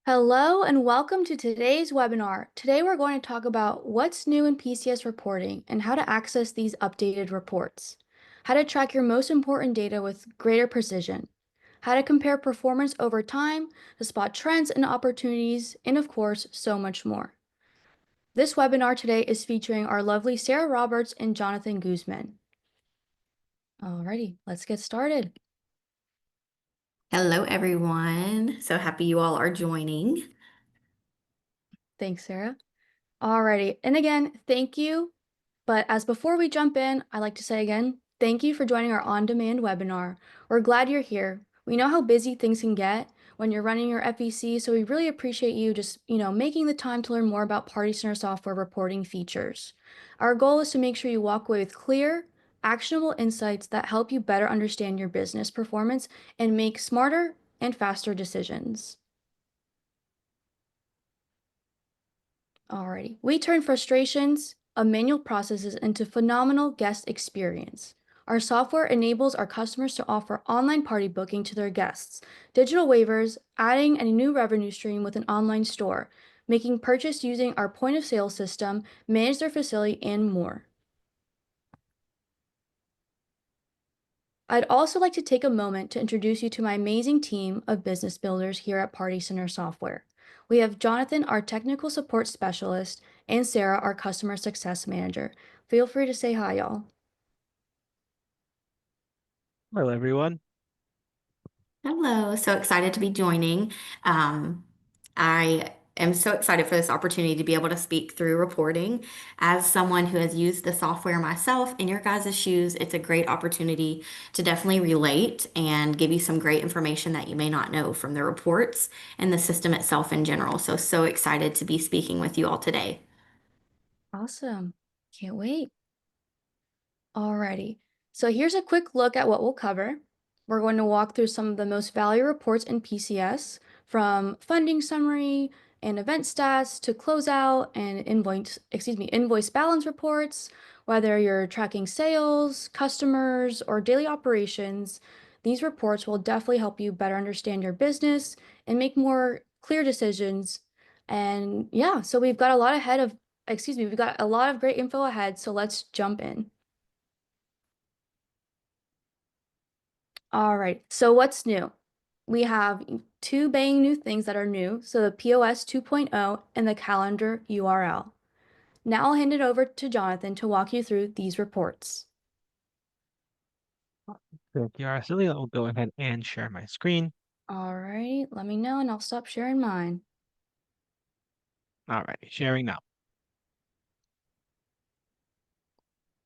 Hello and welcome to today's webinar. Today we're going to talk about what's new in PCS reporting and how to access these updated reports, how to track your most important data with greater precision, how to compare performance over time, to spot trends and opportunities, and of course, so much more. This webinar today is featuring our lovely Sarah Roberts and Jonathan Guzman. Alrighty, let's get started. Hello, everyone. So happy you all are joining. Thanks, Sarah. Alrighty, and again, thank you. But as before we jump in, I'd like to say again, thank you for joining our on-demand webinar. We're glad you're here. We know how busy things can get when you're running your FEC, so we really appreciate you just, making the time to learn more about Party Center software reporting features. Our goal is to make sure you walk away with clear, actionable insights that help you better understand your business performance and make smarter and faster decisions. Alrighty. We turn frustrations of manual processes into phenomenal guest experience. Our software enables our customers to offer online party booking to their guests, digital waivers, adding a new revenue stream with an online store, making purchase using our point of sale system, manage their facility, and more. I'd also like to take a moment to introduce you to my amazing team of business builders here at Party Center Software. We have Jonathan, our technical support specialist, and Sarah, our customer success manager. Feel free to say hi, y'all. Hello, everyone. Hello. So excited to be joining. I am so excited for this opportunity to be able to speak through reporting. As someone who has used the software myself in your guys' shoes, it's a great opportunity to definitely relate and give you some great information that you may not know from the reports and the system itself in general. So excited to be speaking with you all today. Awesome. Can't wait. Alrighty, so here's a quick look at what we'll cover. We're going to walk through some of the most valuable reports in PCS, from funding summary and event stats to closeout and invoice balance reports. Whether you're tracking sales, customers, or daily operations, these reports will definitely help you better understand your business and make more clear decisions. And yeah, so we've got a lot of great info ahead, so let's jump in. All right, so what's new? We have two bang new things that are new. So the POS 2.0 and the calendar URL. Now I'll hand it over to Jonathan to walk you through these reports. Thank you, Araceli. I'll go ahead and share my screen. All right, let me know and I'll stop sharing mine. All right, sharing now.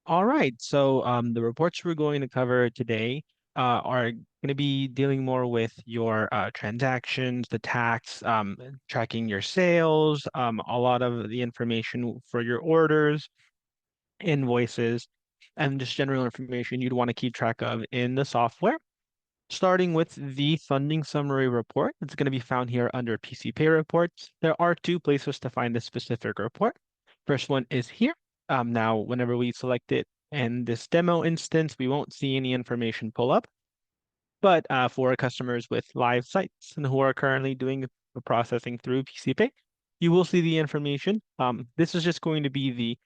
All right, so the reports we're going to cover today are going to be dealing more with your transactions, the tax, tracking your sales, a lot of the information for your orders, invoices, and just general information you'd want to keep track of in the software. Starting with the funding summary report, it's going to be found here under PC Pay reports. There are two places to find this specific report. First one is here. Now, whenever we select it in this demo instance, we won't see any information pull up. But for customers with live sites and who are currently doing the processing through PC Pay, you will see the information. This is just going to be the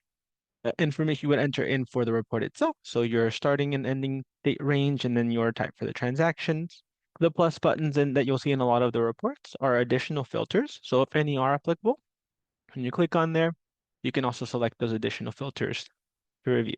information you would enter in for the report itself. So your starting and ending date range, and then your type for the transactions. The plus buttons that you'll see in a lot of the reports are additional filters. So if any are applicable, when you click on there, you can also select those additional filters to review.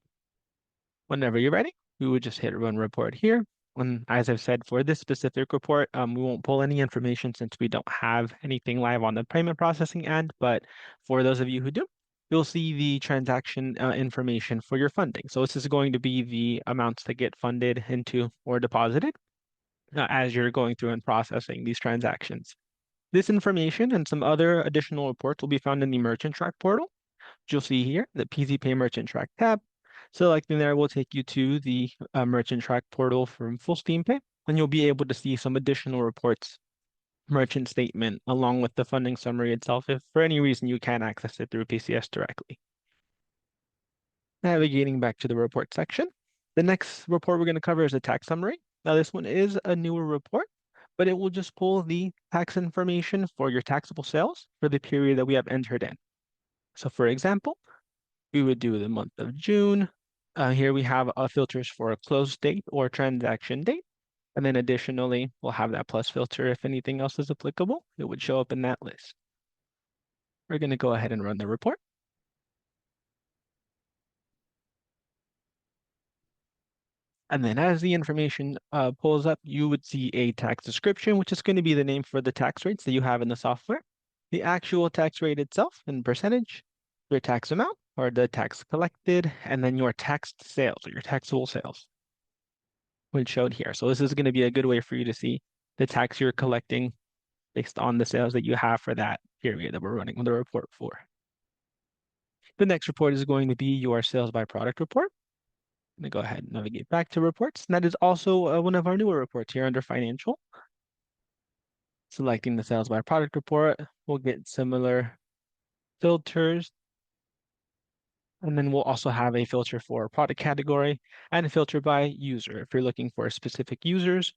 Whenever you're ready, we would just hit run report here. And as I've said, for this specific report, we won't pull any information since we don't have anything live on the payment processing end. But for those of you who do, you'll see the transaction information for your funding. So this is going to be the amounts that get funded into or deposited as you're going through and processing these transactions. This information and some other additional reports will be found in the Merchant Track portal. You'll see here the PC Pay Merchant Track tab. Selecting there will take you to the Merchant Track portal from Full Steam Pay, and you'll be able to see some additional reports, merchant statement, along with the funding summary itself, if for any reason you can't access it through PCS directly. Navigating back to the report section. The next report we're going to cover is a tax summary. Now, this one is a newer report, but it will just pull the tax information for your taxable sales for the period that we have entered in. So for example, we would do the month of June. Here we have filters for a close date or transaction date. And then additionally, we'll have that plus filter if anything else is applicable. It would show up in that list. We're going to go ahead and run the report. And then as the information pulls up, you would see a tax description, which is going to be the name for the tax rates that you have in the software, the actual tax rate itself in percentage, your tax amount or the tax collected, and then your taxed sales or your taxable sales, which showed here. So this is going to be a good way for you to see the tax you're collecting based on the sales that you have for that period that we're running the report for. The next report is going to be your sales by product report. I'm going to go ahead and navigate back to reports. And that is also one of our newer reports here under financial. Selecting the sales by product report, we'll get similar filters. And then we'll also have a filter for product category and a filter by user. If you're looking for specific users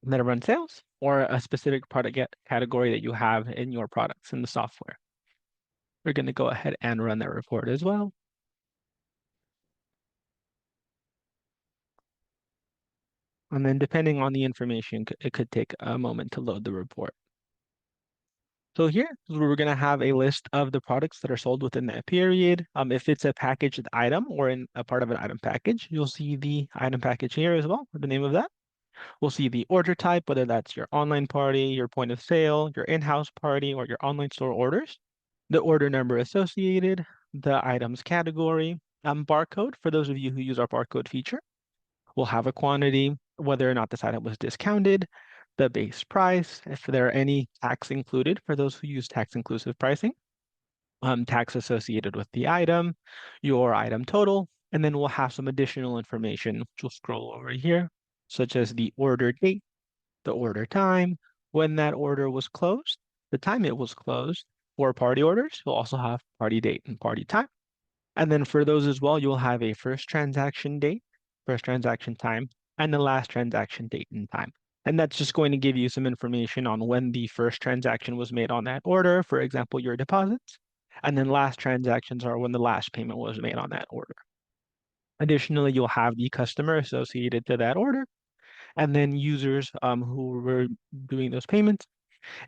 that run sales or a specific product category that you have in your products in the software. We're going to go ahead and run that report as well. And then depending on the information, it could take a moment to load the report. So here we're going to have a list of the products that are sold within that period. If it's a packaged item or in a part of an item package, you'll see the item package here as well, the name of that. We'll see the order type, whether that's your online party, your point of sale, your in-house party, or your online store orders, the order number associated, the item's category, barcode for those of you who use our barcode feature. We'll have a quantity, whether or not this item was discounted, the base price, if there are any tax included for those who use tax inclusive pricing, tax associated with the item, your item total, and then we'll have some additional information, which will scroll over here, such as the order date, the order time, when that order was closed, the time it was closed. For party orders, you'll also have party date and party time. And then for those as well, you'll have a first transaction date, first transaction time, and the last transaction date and time. And that's just going to give you some information on when the first transaction was made on that order, for example, your deposits. And then last transactions are when the last payment was made on that order. Additionally, you'll have the customer associated to that order, and then users who were doing those payments.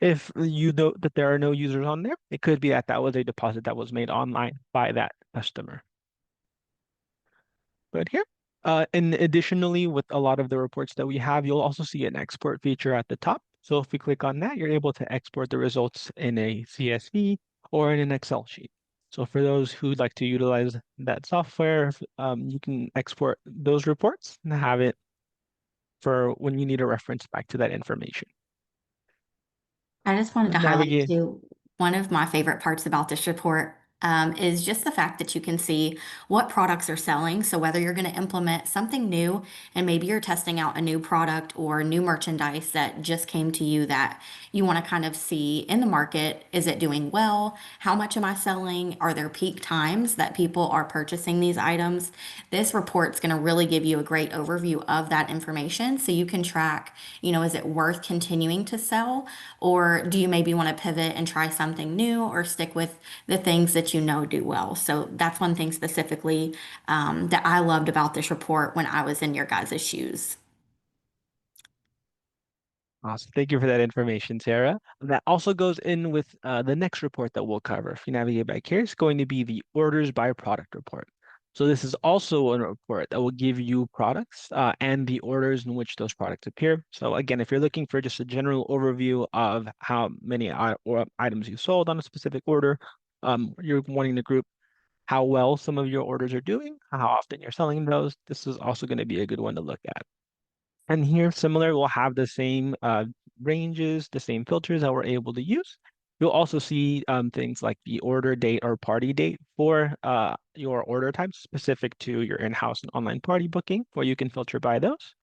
If you know that there are no users on there, it could be that that was a deposit that was made online by that customer. But here, and additionally, with a lot of the reports that we have, you'll also see an export feature at the top. So if we click on that, you're able to export the results in a CSV or in an Excel sheet. So for those who'd like to utilize that software, you can export those reports and have it for when you need a reference back to that information. I just wanted to highlight Navigate. too, one of my favorite parts about this report is just the fact that you can see what products are selling. So whether you're going to implement something new and maybe you're testing out a new product or new merchandise that just came to you that you want to kind of see in the market, is it doing well? How much am I selling? Are there peak times that people are purchasing these items? This report's going to really give you a great overview of that information so you can track, is it worth continuing to sell? Or do you maybe want to pivot and try something new or stick with the things that you know do well? So that's one thing specifically that I loved about this report when I was in your guys' shoes. Awesome. Thank you for that information, Sarah. That also goes in with the next report that we'll cover. If you navigate back here, it's going to be the orders by product report. So this is also a report that will give you products and the orders in which those products appear. So again, if you're looking for just a general overview of how many items you sold on a specific order, you're wanting to group how well some of your orders are doing, how often you're selling those, this is also going to be a good one to look at. And here, similar, we'll have the same ranges, the same filters that we're able to use. You'll also see things like the order date or party date for your order types specific to your in-house and online party booking, where you can filter by those.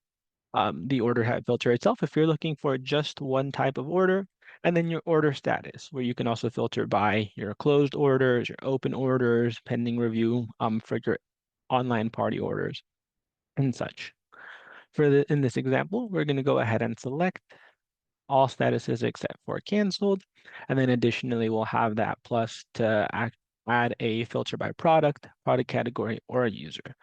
The order type filter itself, if you're looking for just one type of order, and then your order status, where you can also filter by your closed orders, your open orders, pending review for your online party orders and such. In this example, we're going to go ahead and select all statuses except for canceled. And then additionally, we'll have that plus to add a filter by product, product category, or a user.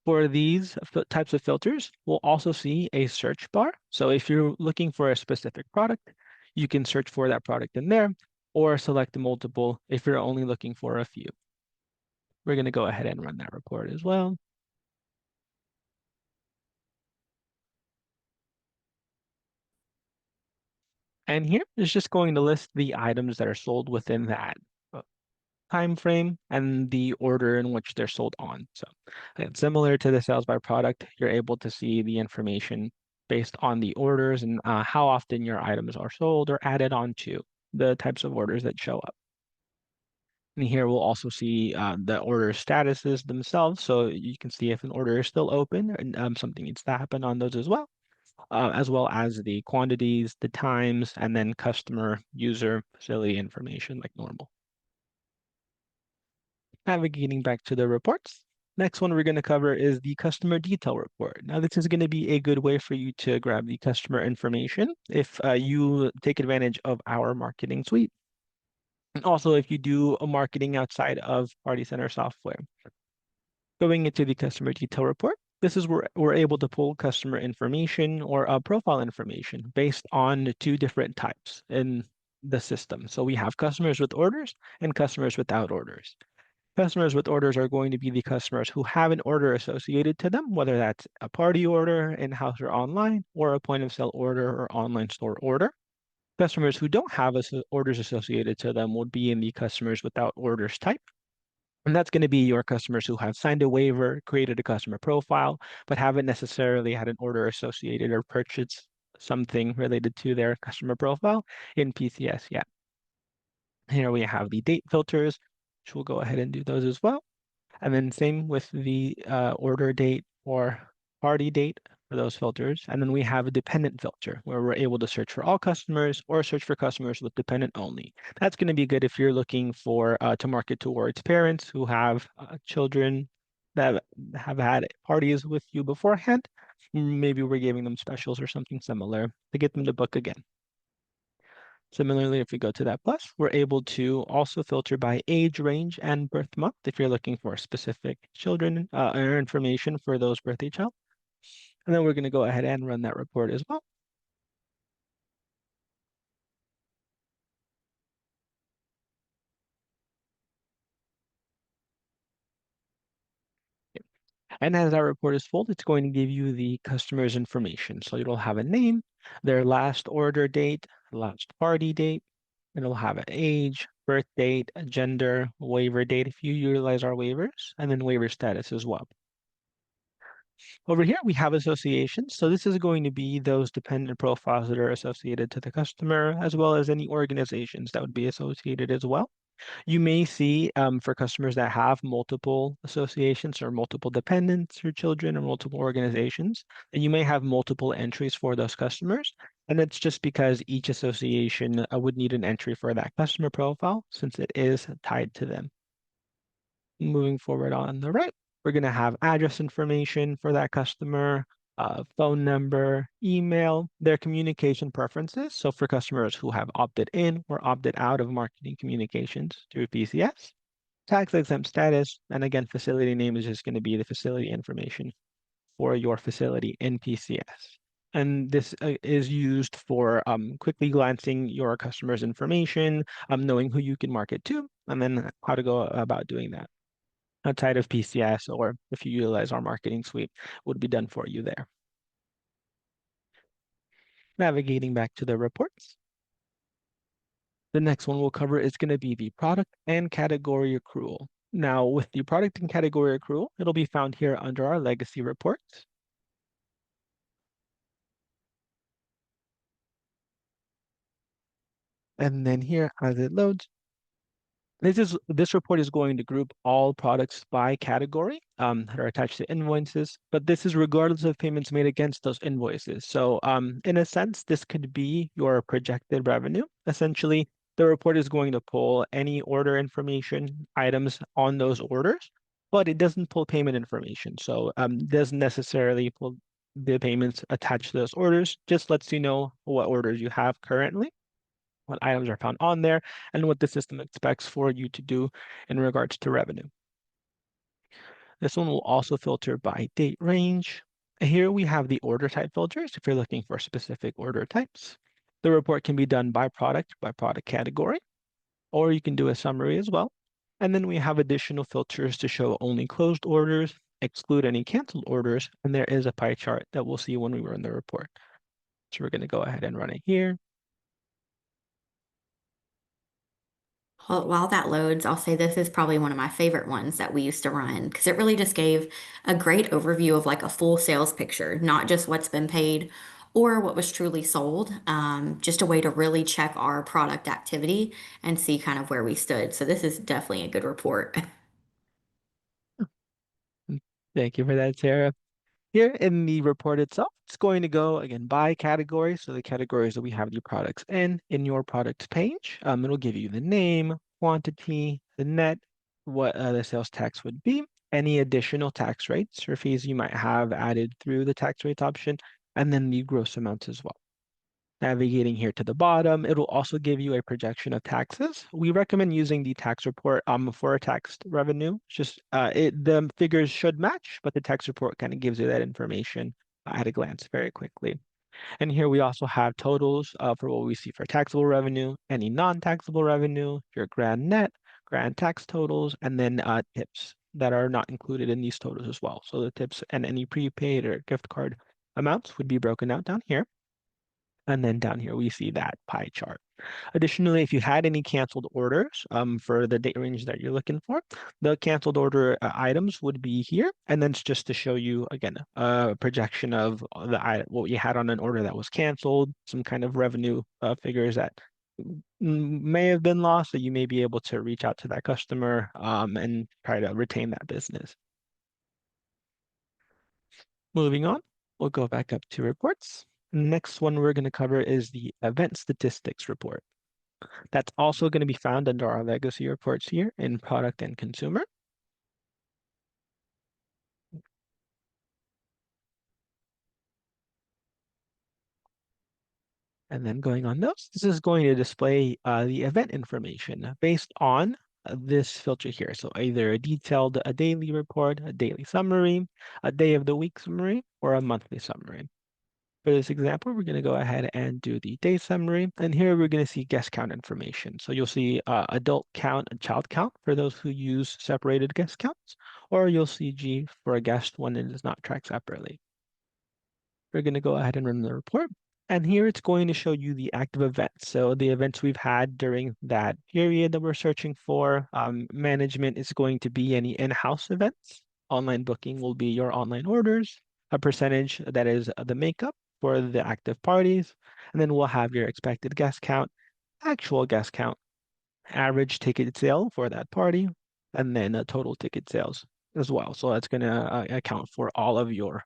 For these types of filters, we'll also see a search bar. So if you're looking for a specific product, you can search for that product in there or select multiple if you're only looking for a few. We're going to go ahead and run that report as well. And here is just going to list the items that are sold within that time frame and the order in which they're sold on. So it's similar to the sales by product. You're able to see the information based on the orders and how often your items are sold or added onto the types of orders that show up. And here we'll also see the order statuses themselves. So you can see if an order is still open and something needs to happen on those as well as the quantities, the times, and then customer, user, facility information like normal. Navigating back to the reports. Next one we're going to cover is the customer detail report. Now, this is going to be a good way for you to grab the customer information if you take advantage of our marketing suite. And also, if you do a marketing outside of Party Center software. Going into the customer detail report, this is where we're able to pull customer information or profile information based on two different types in the system. So we have customers with orders and customers without orders. Customers with orders are going to be the customers who have an order associated to them, whether that's a party order, in-house or online, or a point of sale order or online store order. Customers who don't have orders associated to them would be in the customers without orders type. And that's going to be your customers who have signed a waiver, created a customer profile, but haven't necessarily had an order associated or purchased something related to their customer profile in PCS yet. Here we have the date filters, which we'll go ahead and do those as well. And then same with the order date or party date for those filters. And then we have a dependent filter where we're able to search for all customers or search for customers with dependent only. That's going to be good if you're looking for to market towards parents who have children that have had parties with you beforehand. Maybe we're giving them specials or something similar to get them to book again. Similarly, if we go to that plus, we're able to also filter by age range and birth month if you're looking for specific children or information for those birthday child. And then we're going to go ahead and run that report as well. And as our report is full, it's going to give you the customer's information. So it'll have a name, their last order date, last party date. It'll have an age, birth date, a gender, waiver date if you utilize our waivers, and then waiver status as well. Over here, we have associations. So this is going to be those dependent profiles that are associated to the customer, as well as any organizations that would be associated as well. You may see for customers that have multiple associations or multiple dependents or children or multiple organizations, that you may have multiple entries for those customers. And it's just because each association would need an entry for that customer profile since it is tied to them. Moving forward on the right, we're going to have address information for that customer, phone number, email, their communication preferences. So for customers who have opted in or opted out of marketing communications through PCS, tax exempt status, and again, facility name is just going to be the facility information for your facility in PCS. And this is used for quickly glancing your customer's information, knowing who you can market to, and then how to go about doing that outside of PCS, or if you utilize our marketing suite, would be done for you there. Navigating back to the reports. The next one we'll cover is going to be the product and category accrual. Now, with the product and category accrual, it'll be found here under our legacy reports. And then here, as it loads, this report is going to group all products by category that are attached to invoices, but this is regardless of payments made against those invoices. So in a sense, this could be your projected revenue. Essentially, the report is going to pull any order information items on those orders, but it doesn't pull payment information. So doesn't necessarily pull the payments attached to those orders just lets you know what orders you have currently, what items are found on there, and what the system expects for you to do in regards to revenue. This one will also filter by date range. Here we have the order type filters if you're looking for specific order types. The report can be done by product category, or you can do a summary as well. And then we have additional filters to show only closed orders, exclude any canceled orders, and there is a pie chart that we'll see when we run the report. So we're going to go ahead and run it here. While that loads, I'll say this is probably one of my favorite ones that we used to run because it really just gave a great overview of like a full sales picture, not just what's been paid or what was truly sold. Just a way to really check our product activity and see kind of where we stood. So this is definitely a good report. Thank you for that, Sarah. Here in the report itself, it's going to go again by category. So the categories that we have the products in your products page, it'll give you the name, quantity, the net, what the sales tax would be, any additional tax rates or fees you might have added through the tax rates option, and then the gross amounts as well. Navigating here to the bottom, it'll also give you a projection of taxes. We recommend using the tax report for a taxed revenue. Just the figures should match, but the tax report kind of gives you that information at a glance very quickly. And here we also have totals for what we see for taxable revenue, any non-taxable revenue, your grand net, grand tax totals, and then tips that are not included in these totals as well. So the tips and any prepaid or gift card amounts would be broken out down here. And then down here, we see that pie chart. Additionally, if you had any canceled orders for the date range that you're looking for, the canceled order items would be here. And then it's just to show you, again, a projection of what you had on an order that was canceled, some kind of revenue figures that may have been lost, so you may be able to reach out to that customer and try to retain that business. Moving on, we'll go back up to reports. The next one we're going to cover is the event statistics report. That's also going to be found under our legacy reports here in product and consumer. And then going on those, this is going to display the event information based on this filter here. So either a daily report, a daily summary, a day of the week summary, or a monthly summary. For this example, we're going to go ahead and do the day summary. And here we're going to see guest count information. So you'll see adult count and child count for those who use separated guest counts, or you'll see G for a guest when it is not tracked separately. We're going to go ahead and run the report. And here it's going to show you the active events. So the events we've had during that period that we're searching for. Management is going to be any in-house events. Online booking will be your online orders. A percentage that is the makeup for the active parties. And then we'll have your expected guest count, actual guest count, average ticket sale for that party, and then total ticket sales as well. So that's going to account for all of your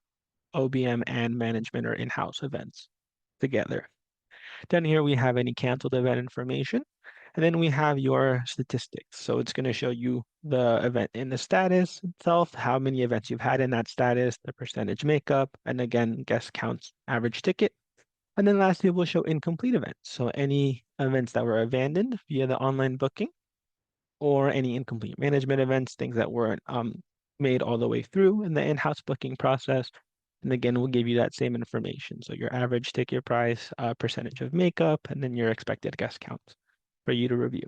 OBM and management or in-house events together. Down here, we have any canceled event information. And then we have your statistics. So it's going to show you the event in the status itself, how many events you've had in that status, the percentage makeup, and again, guest counts, average ticket. And then lastly, we'll show incomplete events. So any events that were abandoned via the online booking or any incomplete management events, things that weren't made all the way through in the in-house booking process. And again, we'll give you that same information. So your average ticket price, percentage of makeup, and then your expected guest counts for you to review.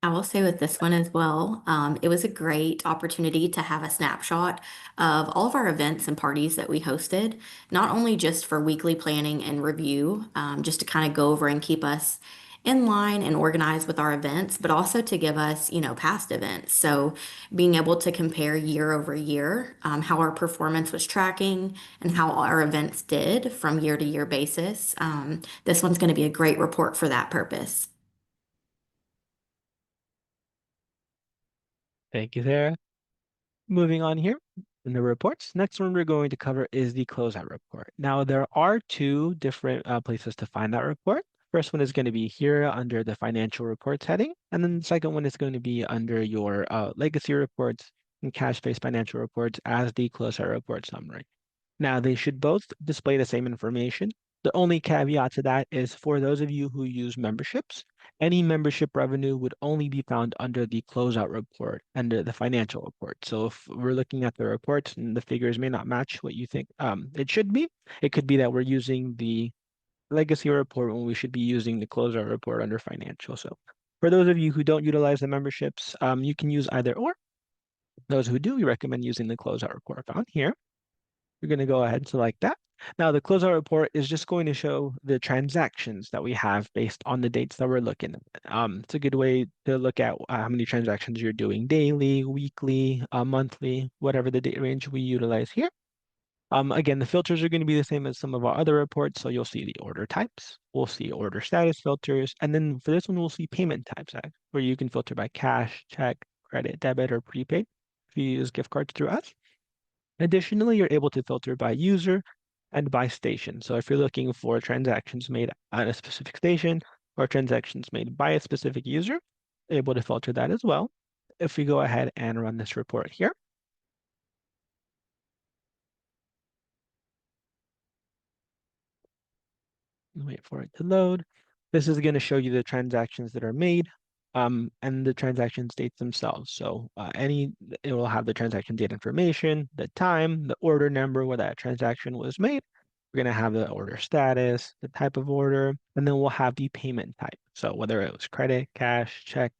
I will say with this one as well, it was a great opportunity to have a snapshot of all of our events and parties that we hosted, not only just for weekly planning and review, just to kind of go over and keep us in line and organized with our events, but also to give us, past events. So being able to compare year over year, how our performance was tracking and how our events did from year to year basis. This one's going to be a great report for that purpose. Thank you, Sarah. Moving on here in the reports. Next one we're going to cover is the closeout report. Now, there are two different places to find that report. First one is going to be here under the financial reports heading, and then the second one is going to be under your legacy reports and cash-based financial reports as the closeout report summary. Now, they should both display the same information. The only caveat to that is for those of you who use memberships, any membership revenue would only be found under the closeout report, under the financial report. So if we're looking at the reports and the figures may not match what you think it should be, it could be that we're using the legacy report when we should be using the closeout report under financial. So for those of you who don't utilize the memberships, you can use either or. Those who do, we recommend using the closeout report found here. You're going to go ahead and select that. Now, the closeout report is just going to show the transactions that we have based on the dates that we're looking at. It's a good way to look at how many transactions you're doing daily, weekly, monthly, whatever the date range we utilize here. Again, the filters are going to be the same as some of our other reports. So you'll see the order types, we'll see order status filters, and then for this one, we'll see payment types, where you can filter by cash, check, credit, debit, or prepaid if you use gift cards through us. Additionally, you're able to filter by user and by station. So if you're looking for transactions made at a specific station or transactions made by a specific user, able to filter that as well. If we go ahead and run this report here, wait for it to load. This is going to show you the transactions that are made and the transaction dates themselves. So it will have the transaction date information, the time, the order number where that transaction was made. We're going to have the order status, the type of order, and then we'll have the payment type. So whether it was credit, cash, check,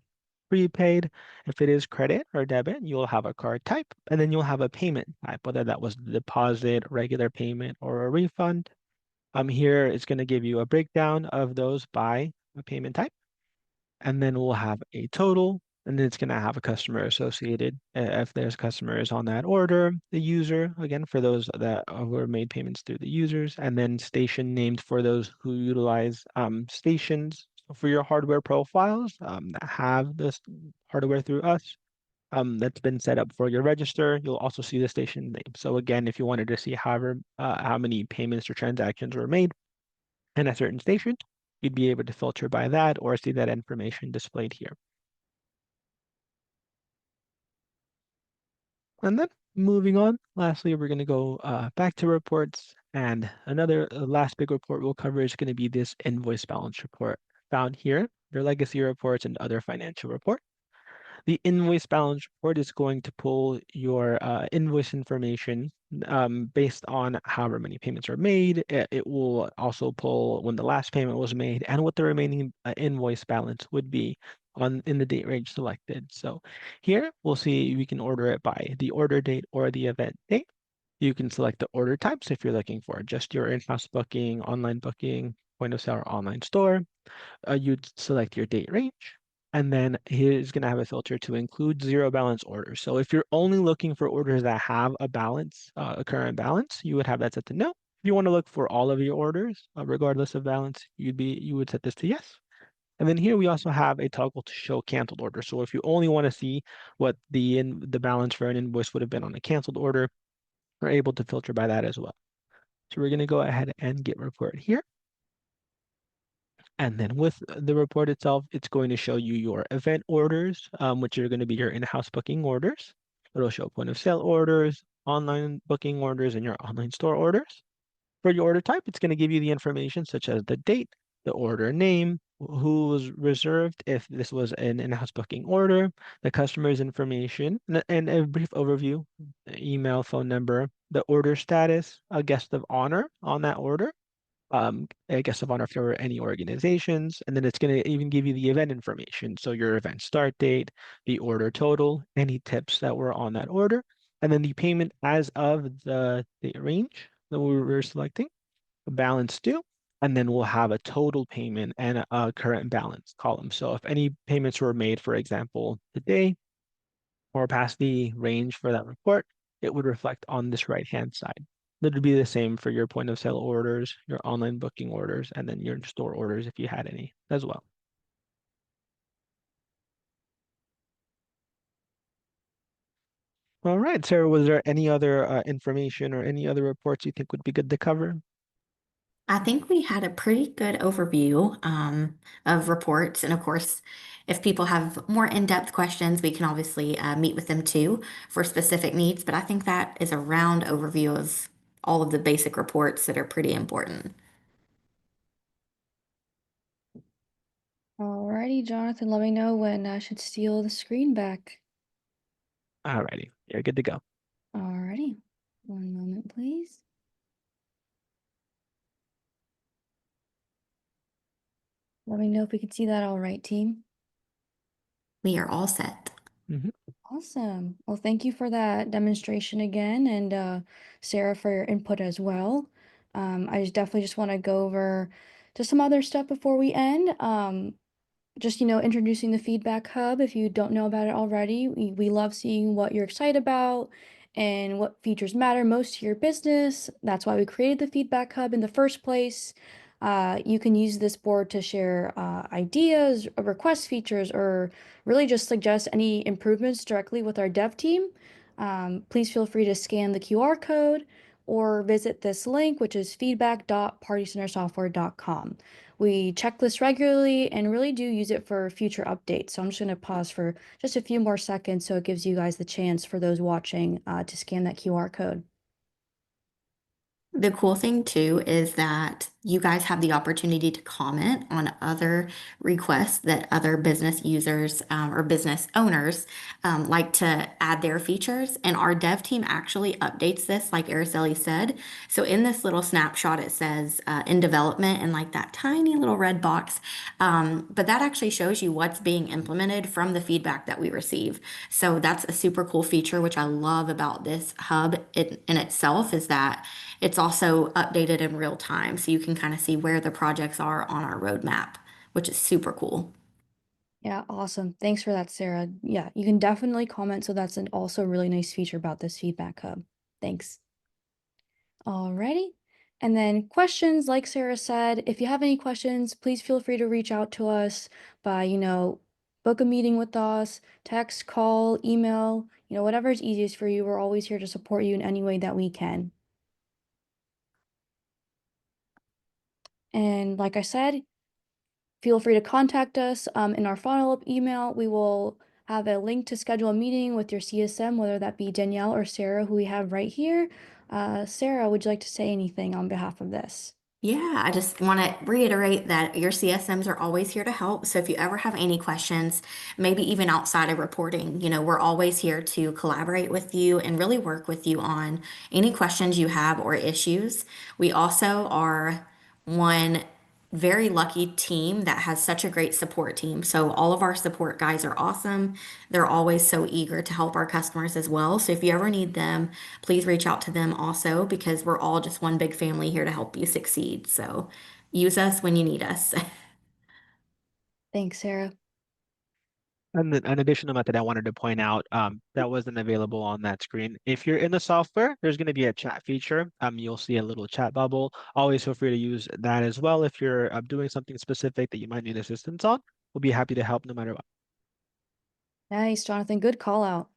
prepaid. If it is credit or debit, you'll have a card type, and then you'll have a payment type, whether that was the deposit, regular payment, or a refund. Here it's going to give you a breakdown of those by a payment type, and then we'll have a total, and then it's going to have a customer associated if there's customers on that order, the user, again, for those that were made payments through the users, and then station named for those who utilize stations. So for your hardware profiles that have this hardware through us, that's been set up for your register. You'll also see the station name. So again, if you wanted to see how many payments or transactions were made in a certain station, you'd be able to filter by that or see that information displayed here. And then moving on, lastly, we're going to go back to reports. And another last big report we'll cover is going to be this invoice balance report found here, your legacy reports and other financial reports. The invoice balance report is going to pull your invoice information based on however many payments are made. It will also pull when the last payment was made and what the remaining invoice balance would be in the date range selected. So here we'll see we can order it by the order date or the event date. You can select the order types if you're looking for just your in-house booking, online booking, point of sale, or online store. You'd select your date range, and then here's going to have a filter to include zero balance orders. So if you're only looking for orders that have a balance, a current balance, you would have that set to no. If you want to look for all of your orders, regardless of balance, you would set this to yes. And then here we also have a toggle to show canceled order. So if you only want to see what the balance for an invoice would have been on a canceled order, we're able to filter by that as well. So we're going to go ahead and get report here. And then with the report itself, it's going to show you your event orders, which are going to be your in-house booking orders. It'll show point of sale orders, online booking orders, and your online store orders. For your order type, it's going to give you the information such as the date, the order name, who was reserved, if this was an in-house booking order, the customer's information, and a brief overview, email, phone number, the order status, a guest of honor on that order, a guest of honor if there were any organizations, and then it's going to even give you the event information. So your event start date, the order total, any tips that were on that order, and then the payment as of the range that we were selecting, the balance due, and then we'll have a total payment and a current balance column. So if any payments were made, for example, today or past the range for that report, it would reflect on this right-hand side. That would be the same for your point of sale orders, your online booking orders, and then your store orders if you had any as well. All right, Sarah, was there any other information or any other reports you think would be good to cover? I think we had a pretty good overview of reports. And of course, if people have more in-depth questions, we can obviously meet with them too for specific needs. But I think that is a round overview of all of the basic reports that are pretty important. Alrighty, Jonathan, let me know when I should steal the screen back. Alrighty, you're good to go. Alrighty. One moment, please. Let me know if we can see that all right, team. We are all set. Mhm. Awesome. Well, thank you for that demonstration again, and Sarah for your input as well. I just definitely just want to go over just some other stuff before we end. Just, introducing the feedback hub if you don't know about it already. We love seeing what you're excited about and what features matter most to your business. That's why we created the feedback hub in the first place. You can use this board to share ideas, request features, or really just suggest any improvements directly with our dev team. Please feel free to scan the QR code or visit this link, which is feedback.partycentersoftware.com. We check this regularly and really do use it for future updates. So I'm just going to pause for just a few more seconds so it gives you guys the chance for those watching to scan that QR code. The cool thing too is that you guys have the opportunity to comment on other requests that other business users or business owners like to add their features. And our dev team actually updates this, like Araceli said. So in this little snapshot, it says in development and like that tiny little red box. But that actually shows you what's being implemented from the feedback that we receive. So that's a super cool feature, which I love about this hub in itself is that it's also updated in real time, so you can kind of see where the projects are on our roadmap, which is super cool. Yeah, awesome. Thanks for that, Sarah. Yeah, you can definitely comment. So that's an also really nice feature about this feedback hub. Thanks. Alrighty. And then questions, like Sarah said, if you have any questions, please feel free to reach out to us by, book a meeting with us, text, call, email, whatever is easiest for you. We're always here to support you in any way that we can. And like I said, feel free to contact us in our follow-up email. We will have a link to schedule a meeting with your CSM, whether that be Danielle or Sarah, who we have right here. Sarah, would you like to say anything on behalf of this? Yeah, I just want to reiterate that your CSMs are always here to help. So if you ever have any questions, maybe even outside of reporting, we're always here to collaborate with you and really work with you on any questions you have or issues. We also are one very lucky team that has such a great support team. So all of our support guys are awesome. They're always so eager to help our customers as well. So if you ever need them, please reach out to them also because we're all just one big family here to help you succeed. So use us when you need us. Thanks, Sarah. And an additional method I wanted to point out that wasn't available on that screen. If you're in the software, there's going to be a chat feature. You'll see a little chat bubble. Always feel free to use that as well if you're doing something specific that you might need assistance on. We'll be happy to help no matter what. Nice, Jonathan. Good call out.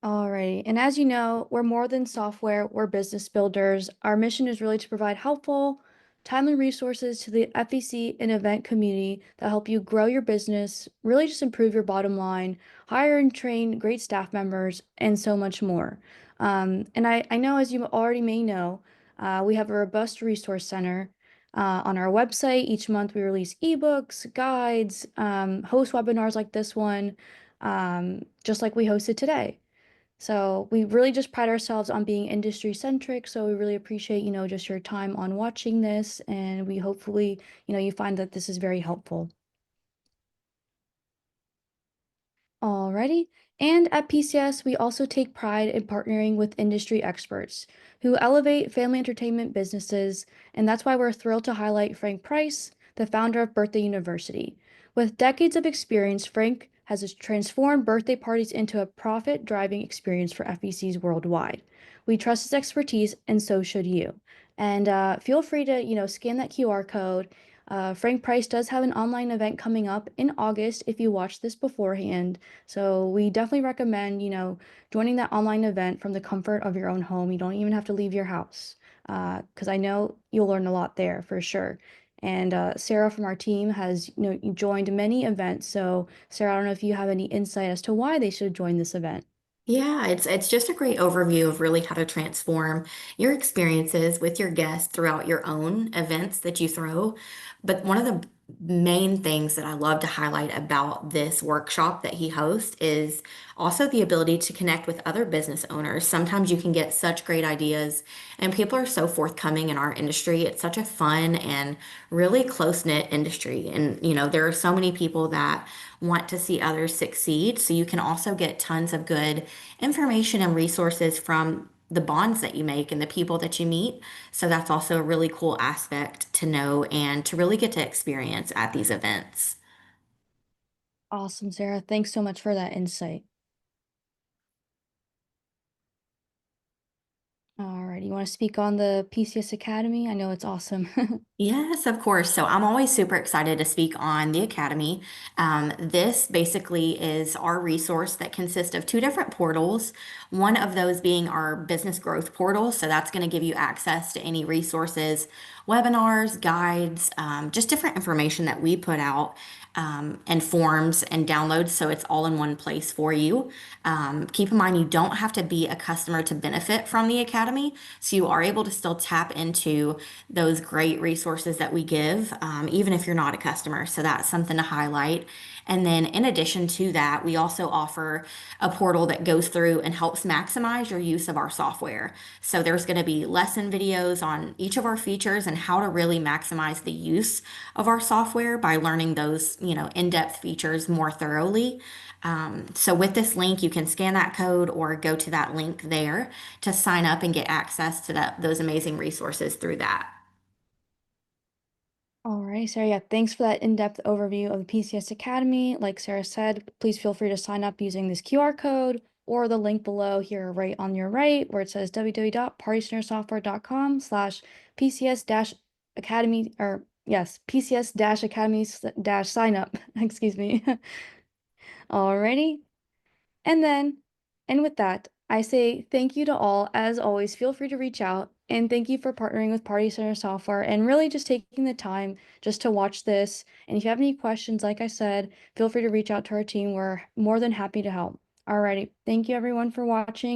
Alrighty, and as you know, we're more than software, we're business builders. Our mission is really to provide helpful, timely resources to the FEC and event community that help you grow your business, really just improve your bottom line, hire and train great staff members, and so much more. And I know, as you already may know, we have a robust resource center. On our website, each month we release ebooks, guides, host webinars like this one, just like we hosted today. So we really just pride ourselves on being industry centric. So we really appreciate, just your time on watching this. And we hopefully, you find that this is very helpful. Alrighty. And at PCS, we also take pride in partnering with industry experts who elevate family entertainment businesses, and that's why we're thrilled to highlight Frank Price, the founder of Birthday University. With decades of experience, Frank has transformed birthday parties into a profit-driving experience for FECs worldwide. We trust his expertise, and so should you. And feel free to, scan that QR code. Frank Price does have an online event coming up in August if you watch this beforehand. So we definitely recommend, joining that online event from the comfort of your own home. You don't even have to leave your house. because I know you'll learn a lot there for sure. And Sarah from our team has, joined many events. So, Sarah, I don't know if you have any insight as to why they should join this event. Yeah, it's just a great overview of really how to transform your experiences with your guests throughout your own events that you throw. But one of the main things that I love to highlight about this workshop that he hosts is also the ability to connect with other business owners. Sometimes you can get such great ideas, and people are so forthcoming in our industry. It's such a fun and really close-knit industry. And, there are so many people that want to see others succeed. So you can also get tons of good information and resources from the bonds that you make and the people that you meet. So that's also a really cool aspect to know and to really get to experience at these events. Awesome, Sarah. Thanks so much for that insight. All right, you want to speak on the PCS Academy? I know it's awesome. Yes, of course. So I'm always super excited to speak on the Academy. This basically is our resource that consists of two different portals. One of those being our business growth portal. So that's going to give you access to any resources, webinars, guides, just different information that we put out, and forms and downloads. So it's all in one place for you. Keep in mind, you don't have to be a customer to benefit from the Academy. So you are able to still tap into those great resources that we give, even if you're not a customer. So that's something to highlight. And then in addition to that, we also offer a portal that goes through and helps maximize your use of our software. So there's going to be lesson videos on each of our features and how to really maximize the use of our software by learning those, in-depth features more thoroughly. So with this link, you can scan that code or go to that link there to sign up and get access to those amazing resources through that. All right, Sarah. Yeah, thanks for that in-depth overview of the PCS Academy. Like Sarah said, please feel free to sign up using this QR code or the link below here right on your right where it says www.partycentersoftware.com/PCS-academy or yes, PCS-academy-sign up. Excuse me. Alrighty. And then, and with that, I say thank you to all. As always, feel free to reach out. And thank you for partnering with Party Center Software and really just taking the time just to watch this. And if you have any questions, like I said, feel free to reach out to our team. We're more than happy to help. Alrighty. Thank you everyone for watching.